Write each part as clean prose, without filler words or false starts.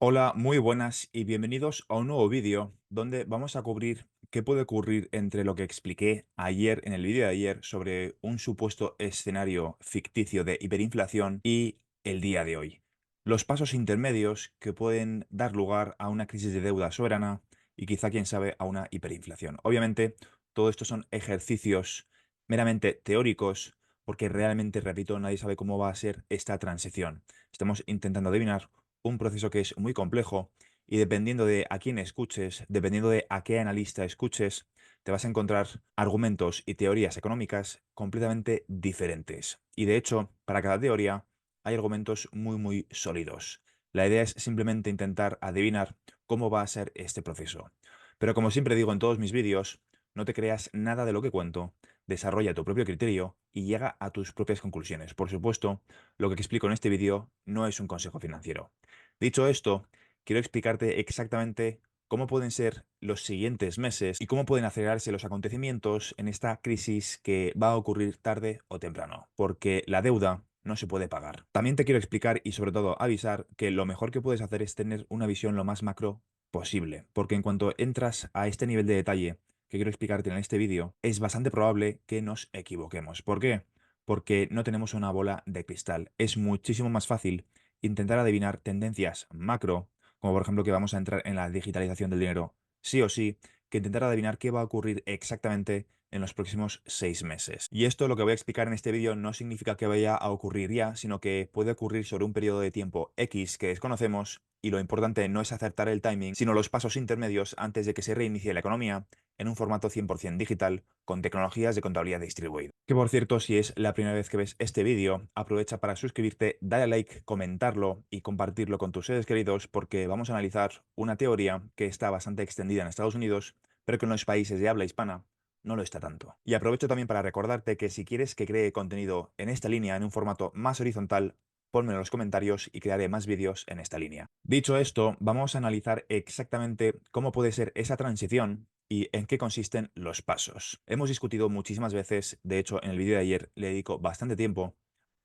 Hola, muy buenas y bienvenidos a un nuevo vídeo donde vamos a cubrir qué puede ocurrir entre lo que expliqué ayer en el vídeo de ayer sobre un supuesto escenario ficticio de hiperinflación y el día de hoy. Los pasos intermedios que pueden dar lugar a una crisis de deuda soberana y quizá, quién sabe, a una hiperinflación. Obviamente, todo esto son ejercicios meramente teóricos porque realmente, repito, nadie sabe cómo va a ser esta transición. Estamos intentando adivinar un proceso que es muy complejo y dependiendo de a quién escuches, dependiendo de a qué analista escuches, te vas a encontrar argumentos y teorías económicas completamente diferentes. Y de hecho, para cada teoría hay argumentos muy sólidos. La idea es simplemente intentar adivinar cómo va a ser este proceso. Pero como siempre digo en todos mis vídeos, no te creas nada de lo que cuento, desarrolla tu propio criterio y llega a tus propias conclusiones. Por supuesto, lo que explico en este vídeo no es un consejo financiero. Dicho esto, quiero explicarte exactamente cómo pueden ser los siguientes meses y cómo pueden acelerarse los acontecimientos en esta crisis que va a ocurrir tarde o temprano, porque la deuda no se puede pagar. También te quiero explicar y sobre todo avisar que lo mejor que puedes hacer es tener una visión lo más macro posible, porque en cuanto entras a este nivel de detalle que quiero explicarte en este vídeo, es bastante probable que nos equivoquemos. ¿Por qué? Porque no tenemos una bola de cristal. Es muchísimo más fácil intentar adivinar tendencias macro, como por ejemplo que vamos a entrar en la digitalización del dinero sí o sí, que intentar adivinar qué va a ocurrir exactamente en los próximos 6 meses. Y esto, lo que voy a explicar en este vídeo, no significa que vaya a ocurrir ya, sino que puede ocurrir sobre un periodo de tiempo X que desconocemos, y lo importante no es acertar el timing, sino los pasos intermedios antes de que se reinicie la economía en un formato 100% digital con tecnologías de contabilidad distribuida. Que por cierto, si es la primera vez que ves este vídeo, aprovecha para suscribirte, dale a like, comentarlo y compartirlo con tus seres queridos porque vamos a analizar una teoría que está bastante extendida en Estados Unidos, pero que en los países de habla hispana no lo está tanto. Y aprovecho también para recordarte que si quieres que cree contenido en esta línea en un formato más horizontal, ponme en los comentarios y crearé más vídeos en esta línea. Dicho esto, vamos a analizar exactamente cómo puede ser esa transición y en qué consisten los pasos. Hemos discutido muchísimas veces, de hecho en el vídeo de ayer le dedico bastante tiempo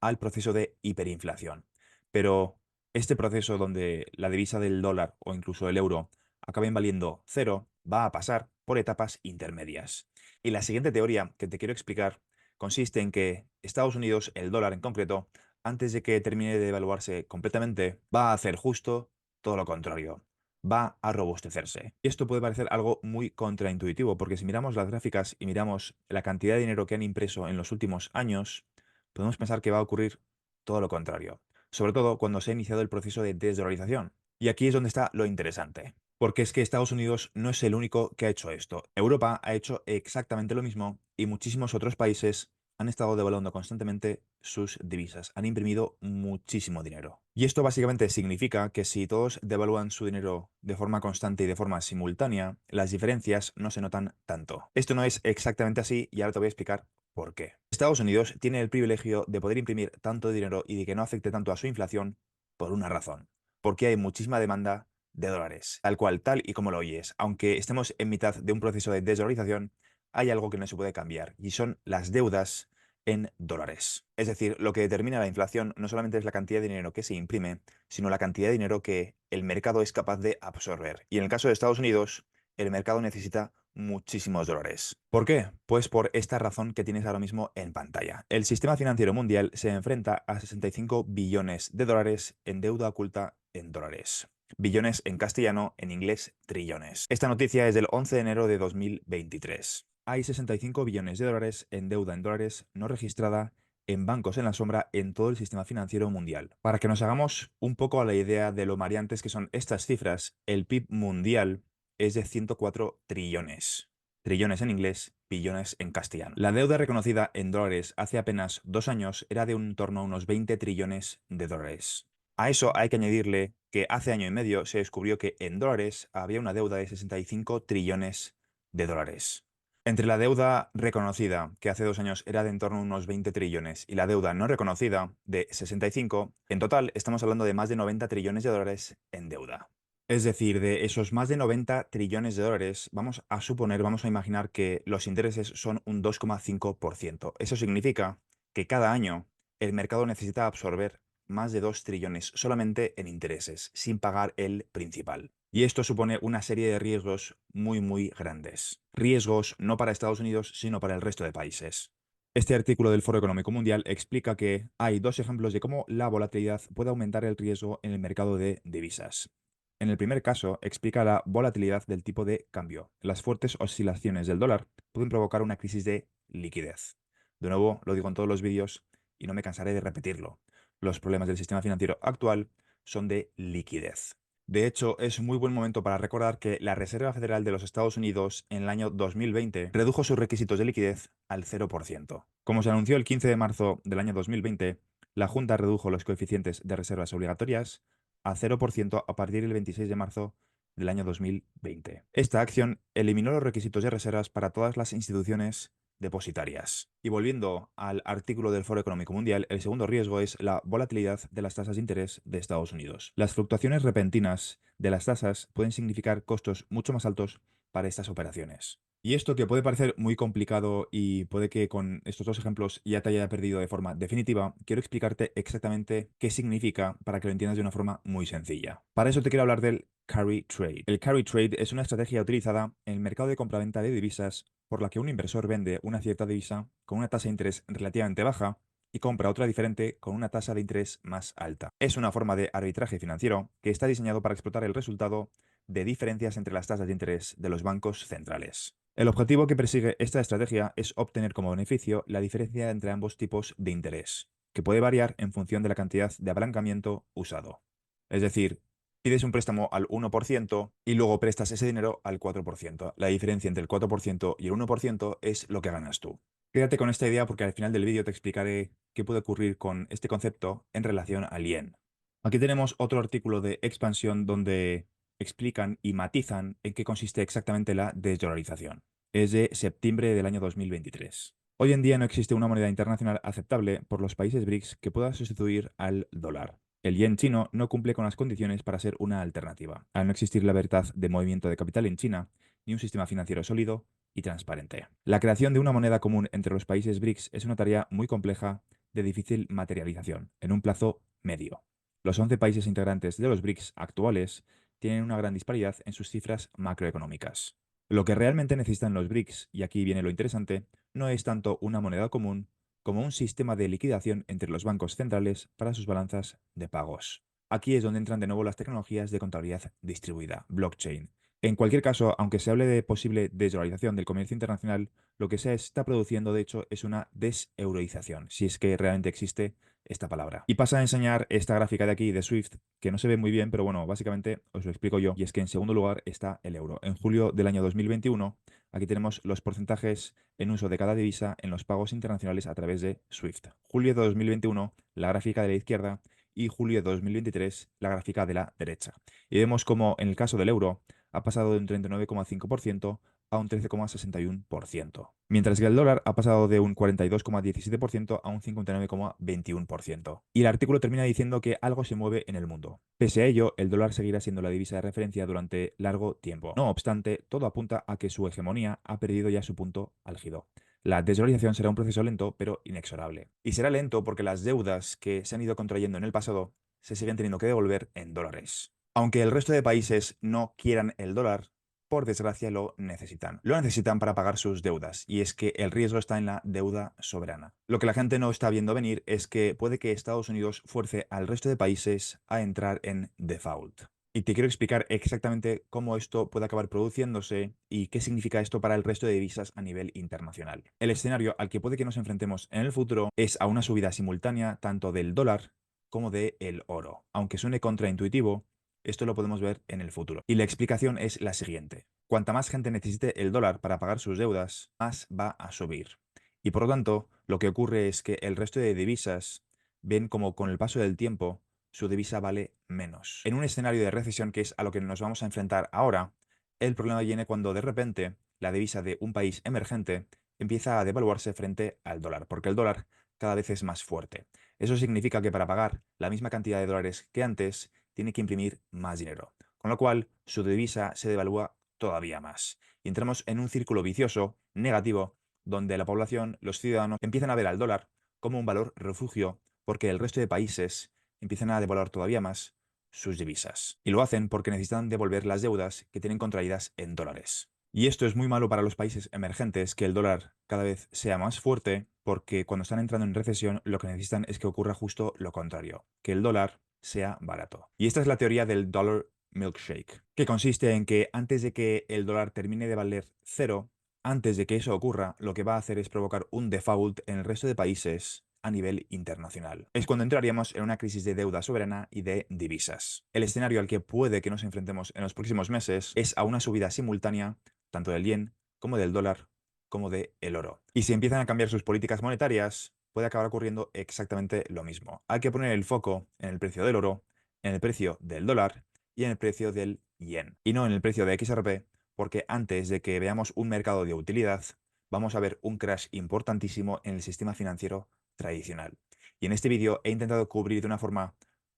al proceso de hiperinflación. Pero este proceso donde la divisa del dólar o incluso el euro acaben valiendo cero va a pasar por etapas intermedias. Y la siguiente teoría que te quiero explicar consiste en que Estados Unidos, el dólar en concreto, antes de que termine de devaluarse completamente, va a hacer justo todo lo contrario. Va a robustecerse. Y esto puede parecer algo muy contraintuitivo, porque si miramos las gráficas y miramos la cantidad de dinero que han impreso en los últimos años, podemos pensar que va a ocurrir todo lo contrario. Sobre todo cuando se ha iniciado el proceso de desdolarización. Y aquí es donde está lo interesante. Porque es que Estados Unidos no es el único que ha hecho esto. Europa ha hecho exactamente lo mismo y muchísimos otros países han estado devaluando constantemente sus divisas, han imprimido muchísimo dinero. Y esto básicamente significa que si todos devalúan su dinero de forma constante y de forma simultánea, las diferencias no se notan tanto. Esto no es exactamente así y ahora te voy a explicar por qué. Estados Unidos tiene el privilegio de poder imprimir tanto dinero y de que no afecte tanto a su inflación por una razón, porque hay muchísima demanda de dólares, tal y como lo oyes. Aunque estemos en mitad de un proceso de desdolarización, hay algo que no se puede cambiar y son las deudas en dólares. Es decir, lo que determina la inflación no solamente es la cantidad de dinero que se imprime, sino la cantidad de dinero que el mercado es capaz de absorber. Y en el caso de Estados Unidos, el mercado necesita muchísimos dólares. ¿Por qué? Pues por esta razón que tienes ahora mismo en pantalla. El sistema financiero mundial se enfrenta a 65 billones de dólares en deuda oculta en dólares. Billones en castellano, en inglés trillones. Esta noticia es del 11 de enero de 2023. Hay 65 billones de dólares en deuda en dólares no registrada en bancos en la sombra en todo el sistema financiero mundial. Para que nos hagamos un poco a la idea de lo mareantes que son estas cifras, el PIB mundial es de 104 trillones. Trillones en inglés, billones en castellano. La deuda reconocida en dólares hace apenas 2 años era de un torno a unos 20 trillones de dólares. A eso hay que añadirle que hace año y medio se descubrió que en dólares había una deuda de 65 trillones de dólares. Entre la deuda reconocida, que hace 2 años era de en torno a unos 20 trillones, y la deuda no reconocida, de 65, en total estamos hablando de más de 90 trillones de dólares en deuda. Es decir, de esos más de 90 trillones de dólares, vamos a suponer, vamos a imaginar que los intereses son un 2,5%. Eso significa que cada año el mercado necesita absorber más de 2 trillones solamente en intereses, sin pagar el principal. Y esto supone una serie de riesgos muy grandes. Riesgos no para Estados Unidos, sino para el resto de países. Este artículo del Foro Económico Mundial explica que hay dos ejemplos de cómo la volatilidad puede aumentar el riesgo en el mercado de divisas. En el primer caso, explica la volatilidad del tipo de cambio. Las fuertes oscilaciones del dólar pueden provocar una crisis de liquidez. De nuevo, lo digo en todos los vídeos y no me cansaré de repetirlo. Los problemas del sistema financiero actual son de liquidez. De hecho, es muy buen momento para recordar que la Reserva Federal de los Estados Unidos en el año 2020 redujo sus requisitos de liquidez al 0%. Como se anunció el 15 de marzo del año 2020, la Junta redujo los coeficientes de reservas obligatorias a 0% a partir del 26 de marzo del año 2020. Esta acción eliminó los requisitos de reservas para todas las instituciones depositarias. Y volviendo al artículo del Foro Económico Mundial, el segundo riesgo es la volatilidad de las tasas de interés de Estados Unidos. Las fluctuaciones repentinas de las tasas pueden significar costos mucho más altos para estas operaciones. Y esto que puede parecer muy complicado y puede que con estos dos ejemplos ya te haya perdido de forma definitiva, quiero explicarte exactamente qué significa para que lo entiendas de una forma muy sencilla. Para eso te quiero hablar del carry trade. El carry trade es una estrategia utilizada en el mercado de compraventa de divisas por la que un inversor vende una cierta divisa con una tasa de interés relativamente baja y compra otra diferente con una tasa de interés más alta. Es una forma de arbitraje financiero que está diseñado para explotar el resultado de diferencias entre las tasas de interés de los bancos centrales. El objetivo que persigue esta estrategia es obtener como beneficio la diferencia entre ambos tipos de interés, que puede variar en función de la cantidad de apalancamiento usado. Es decir, pides un préstamo al 1% y luego prestas ese dinero al 4%. La diferencia entre el 4% y el 1% es lo que ganas tú. Quédate con esta idea porque al final del vídeo te explicaré qué puede ocurrir con este concepto en relación al yen. Aquí tenemos otro artículo de expansión donde explican y matizan en qué consiste exactamente la desdolarización. Es de septiembre del año 2023. Hoy en día no existe una moneda internacional aceptable por los países BRICS que pueda sustituir al dólar. El yen chino no cumple con las condiciones para ser una alternativa, al no existir la libertad de movimiento de capital en China, ni un sistema financiero sólido y transparente. La creación de una moneda común entre los países BRICS es una tarea muy compleja de difícil materialización, en un plazo medio. Los 11 países integrantes de los BRICS actuales tienen una gran disparidad en sus cifras macroeconómicas. Lo que realmente necesitan los BRICS, y aquí viene lo interesante, no es tanto una moneda común como un sistema de liquidación entre los bancos centrales para sus balanzas de pagos. Aquí es donde entran de nuevo las tecnologías de contabilidad distribuida, blockchain. En cualquier caso, aunque se hable de posible desdolarización del comercio internacional, lo que se está produciendo de hecho es una deseuroización, si es que realmente existe esta palabra. Y pasa a enseñar esta gráfica de aquí de Swift, que no se ve muy bien, pero bueno, básicamente os lo explico yo. Y es que en segundo lugar está el euro. En julio del año 2021, aquí tenemos los porcentajes en uso de cada divisa en los pagos internacionales a través de Swift. Julio de 2021, la gráfica de la izquierda, y julio de 2023, la gráfica de la derecha. Y vemos como en el caso del euro ha pasado de un 39,5% a un 13,61%, mientras que el dólar ha pasado de un 42,17% a un 59,21%. Y el artículo termina diciendo que algo se mueve en el mundo. Pese a ello, el dólar seguirá siendo la divisa de referencia durante largo tiempo. No obstante, todo apunta a que su hegemonía ha perdido ya su punto álgido. La desvalorización será un proceso lento, pero inexorable. Y será lento porque las deudas que se han ido contrayendo en el pasado se siguen teniendo que devolver en dólares. Aunque el resto de países no quieran el dólar, por desgracia lo necesitan. Lo necesitan para pagar sus deudas, y es que el riesgo está en la deuda soberana. Lo que la gente no está viendo venir es que puede que Estados Unidos fuerce al resto de países a entrar en default. Y te quiero explicar exactamente cómo esto puede acabar produciéndose y qué significa esto para el resto de divisas a nivel internacional. El escenario al que puede que nos enfrentemos en el futuro es a una subida simultánea tanto del dólar como del oro. Aunque suene contraintuitivo, esto lo podemos ver en el futuro. Y la explicación es la siguiente. Cuanta más gente necesite el dólar para pagar sus deudas, más va a subir. Y por lo tanto, lo que ocurre es que el resto de divisas ven como con el paso del tiempo su divisa vale menos. En un escenario de recesión, que es a lo que nos vamos a enfrentar ahora, el problema viene cuando de repente la divisa de un país emergente empieza a devaluarse frente al dólar, porque el dólar cada vez es más fuerte. Eso significa que para pagar la misma cantidad de dólares que antes, tiene que imprimir más dinero, con lo cual su divisa se devalúa todavía más. Y entramos en un círculo vicioso, negativo, donde la población, los ciudadanos, empiezan a ver al dólar como un valor refugio porque el resto de países empiezan a devaluar todavía más sus divisas. Y lo hacen porque necesitan devolver las deudas que tienen contraídas en dólares. Y esto es muy malo para los países emergentes, que el dólar cada vez sea más fuerte, porque cuando están entrando en recesión lo que necesitan es que ocurra justo lo contrario, que el dólar sea barato. Y esta es la teoría del dollar milkshake, que consiste en que antes de que el dólar termine de valer cero, antes de que eso ocurra, lo que va a hacer es provocar un default en el resto de países a nivel internacional. Es cuando entraríamos en una crisis de deuda soberana y de divisas. El escenario al que puede que nos enfrentemos en los próximos meses es a una subida simultánea tanto del yen como del dólar como del oro. Y si empiezan a cambiar sus políticas monetarias, puede acabar ocurriendo exactamente lo mismo. Hay que poner el foco en el precio del oro, en el precio del dólar y en el precio del yen, y no en el precio de XRP, porque antes de que veamos un mercado de utilidad, vamos a ver un crash importantísimo en el sistema financiero tradicional. Y en este vídeo he intentado cubrir de una forma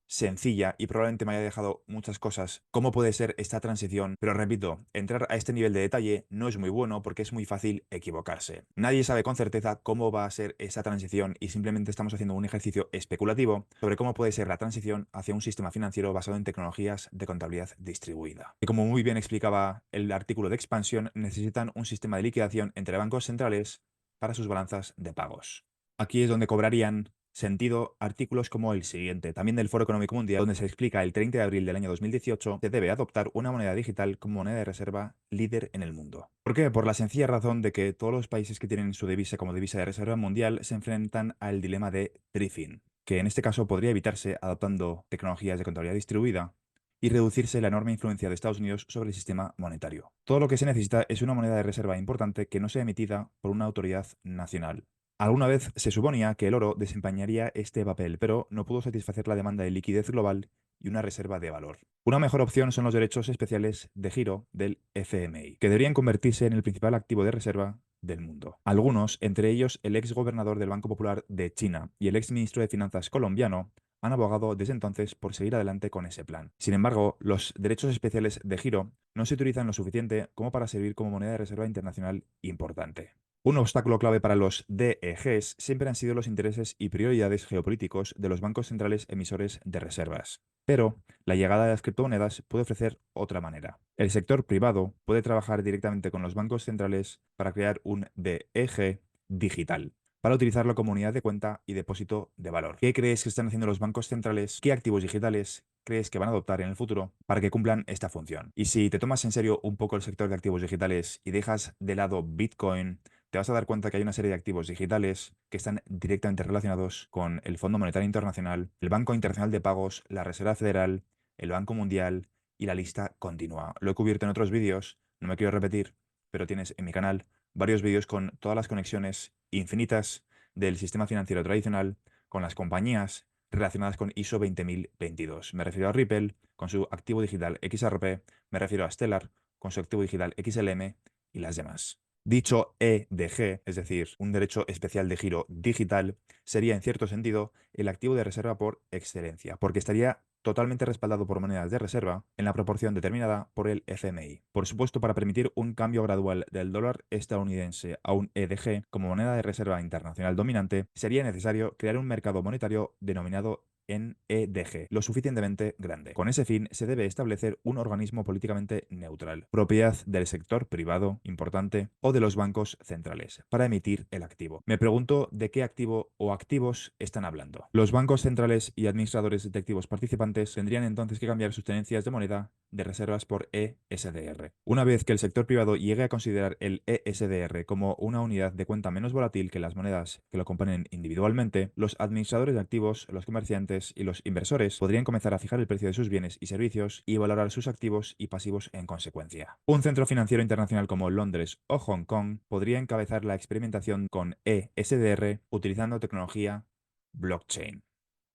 sencilla y probablemente me haya dejado muchas cosas, cómo puede ser esta transición, pero repito, entrar a este nivel de detalle no es muy bueno porque es muy fácil equivocarse. Nadie sabe con certeza cómo va a ser esa transición y simplemente estamos haciendo un ejercicio especulativo sobre cómo puede ser la transición hacia un sistema financiero basado en tecnologías de contabilidad distribuida. Y como muy bien explicaba el artículo de expansión, necesitan un sistema de liquidación entre bancos centrales para sus balanzas de pagos. Aquí es donde cobrarían sentido artículos como el siguiente, también del Foro Económico Mundial, donde se explica el 30 de abril del año 2018 se debe adoptar una moneda digital como moneda de reserva líder en el mundo. ¿Por qué? Por la sencilla razón de que todos los países que tienen su divisa como divisa de reserva mundial se enfrentan al dilema de thrifting, que en este caso podría evitarse adoptando tecnologías de contabilidad distribuida y reducirse la enorme influencia de Estados Unidos sobre el sistema monetario. Todo lo que se necesita es una moneda de reserva importante que no sea emitida por una autoridad nacional. Alguna vez se suponía que el oro desempeñaría este papel, pero no pudo satisfacer la demanda de liquidez global y una reserva de valor. Una mejor opción son los derechos especiales de giro del FMI, que deberían convertirse en el principal activo de reserva del mundo. Algunos, entre ellos el ex gobernador del Banco Popular de China y el ex ministro de Finanzas colombiano, han abogado desde entonces por seguir adelante con ese plan. Sin embargo, los derechos especiales de giro no se utilizan lo suficiente como para servir como moneda de reserva internacional importante. Un obstáculo clave para los DEGs siempre han sido los intereses y prioridades geopolíticos de los bancos centrales emisores de reservas. Pero la llegada de las criptomonedas puede ofrecer otra manera. El sector privado puede trabajar directamente con los bancos centrales para crear un DEG digital, para utilizarlo como unidad de cuenta y depósito de valor. ¿Qué crees que están haciendo los bancos centrales? ¿Qué activos digitales crees que van a adoptar en el futuro para que cumplan esta función? Y si te tomas en serio un poco el sector de activos digitales y dejas de lado Bitcoin, te vas a dar cuenta que hay una serie de activos digitales que están directamente relacionados con el Fondo Monetario Internacional, el Banco Internacional de Pagos, la Reserva Federal, el Banco Mundial y la lista continúa. Lo he cubierto en otros vídeos, no me quiero repetir, pero tienes en mi canal varios vídeos con todas las conexiones infinitas del sistema financiero tradicional con las compañías relacionadas con ISO 20022. Me refiero a Ripple con su activo digital XRP, me refiero a Stellar con su activo digital XLM y las demás. Dicho EDG, es decir, un derecho especial de giro digital, sería en cierto sentido el activo de reserva por excelencia, porque estaría totalmente respaldado por monedas de reserva en la proporción determinada por el FMI. Por supuesto, para permitir un cambio gradual del dólar estadounidense a un EDG como moneda de reserva internacional dominante, sería necesario crear un mercado monetario denominado en EDG, lo suficientemente grande. Con ese fin, se debe establecer un organismo políticamente neutral, propiedad del sector privado, importante, o de los bancos centrales, para emitir el activo. Me pregunto de qué activo o activos están hablando. Los bancos centrales y administradores de activos participantes tendrían entonces que cambiar sus tenencias de moneda de reservas por ESDR. Una vez que el sector privado llegue a considerar el ESDR como una unidad de cuenta menos volátil que las monedas que lo componen individualmente, los administradores de activos, los comerciantes y los inversores podrían comenzar a fijar el precio de sus bienes y servicios y valorar sus activos y pasivos en consecuencia. Un centro financiero internacional como Londres o Hong Kong podría encabezar la experimentación con ESDR utilizando tecnología blockchain.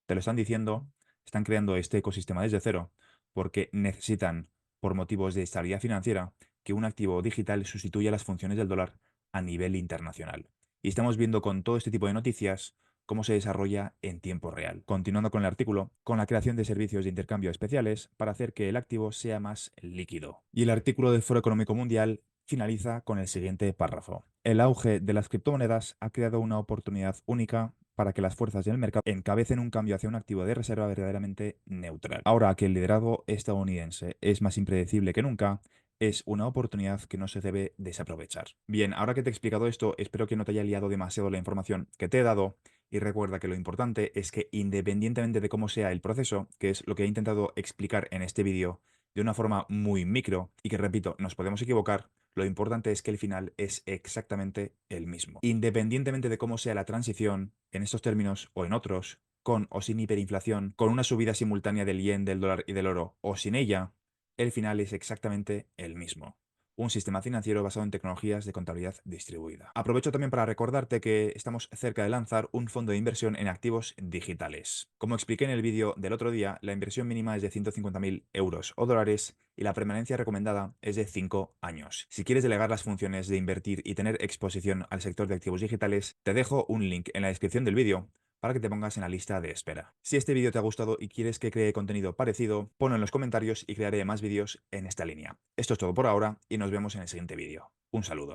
Te lo están diciendo, están creando este ecosistema desde cero porque necesitan, por motivos de estabilidad financiera, que un activo digital sustituya las funciones del dólar a nivel internacional. Y estamos viendo con todo este tipo de noticias cómo se desarrolla en tiempo real. Continuando con el artículo, con la creación de servicios de intercambio especiales para hacer que el activo sea más líquido. Y el artículo del Foro Económico Mundial finaliza con el siguiente párrafo. El auge de las criptomonedas ha creado una oportunidad única para que las fuerzas del mercado encabecen un cambio hacia un activo de reserva verdaderamente neutral. Ahora que el liderazgo estadounidense es más impredecible que nunca, es una oportunidad que no se debe desaprovechar. Bien, ahora que te he explicado esto, espero que no te haya liado demasiado la información que te he dado y recuerda que lo importante es que independientemente de cómo sea el proceso, que es lo que he intentado explicar en este vídeo de una forma muy micro y que repito, nos podemos equivocar, lo importante es que el final es exactamente el mismo. Independientemente de cómo sea la transición, en estos términos o en otros, con o sin hiperinflación, con una subida simultánea del yen, del dólar y del oro, o sin ella, el final es exactamente el mismo. Un sistema financiero basado en tecnologías de contabilidad distribuida. Aprovecho también para recordarte que estamos cerca de lanzar un fondo de inversión en activos digitales. Como expliqué en el vídeo del otro día, la inversión mínima es de 150.000 euros o dólares y la permanencia recomendada es de 5 años. Si quieres delegar las funciones de invertir y tener exposición al sector de activos digitales, te dejo un link en la descripción del vídeo para que te pongas en la lista de espera. Si este vídeo te ha gustado y quieres que cree contenido parecido, ponlo en los comentarios y crearé más vídeos en esta línea. Esto es todo por ahora y nos vemos en el siguiente vídeo. Un saludo.